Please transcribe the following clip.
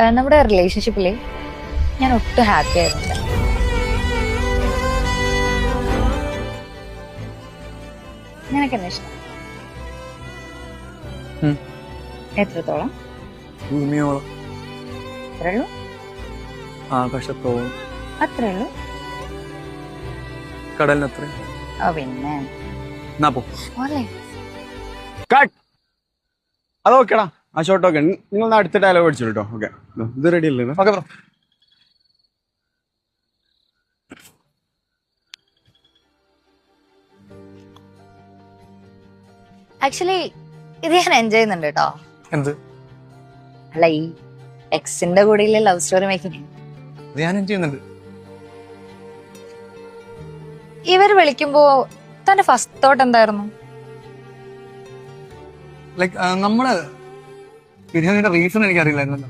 നമ്മുടെ റിലേഷൻഷിപ്പില് ഞാൻ ഒട്ടും ഹാപ്പി ആയിരുന്നില്ല. നിനക്ക് എന്നാ ഇഷ്ടം? എത്രത്തോളം? ഭൂമിയോളം. അത്രേ ഉള്ളൂ? ആകാശത്തോളം. അത്രേ ഉള്ളൂ? കടലിനത്ര. പിന്നെ പോലെ അത് ഓക്കെടാ. ആ ഷോട്ട് ഓക്കെ. നിങ്ങൾ അടുത്ത ഡയലോഗ് അടിച്ചു കേട്ടോ. ഓക്കെ, ഇത് റെഡി അല്ലേ? Okay bro. ആക്ച്വലി ഇത് ഞാൻ എൻജോയ് ചെയ്യുന്നുണ്ട് കേട്ടോ. എന്ത്? അല്ല, ഈ എക്സിന്റെ കൂടെയുള്ള ലവ് സ്റ്റോറി മേക്കിംഗ് ഞാൻ ചെയ്യുന്നുണ്ട്. ഇവര് വിളിക്കുമ്പോ തന്റെ ഫസ്റ്റ് തോട്ട് എന്തായിരുന്നു? ലൈക്ക് നമ്മള് ബിരിയാണിയുടെ റീസൺ എനിക്കറിയില്ലായിരുന്നല്ലോ.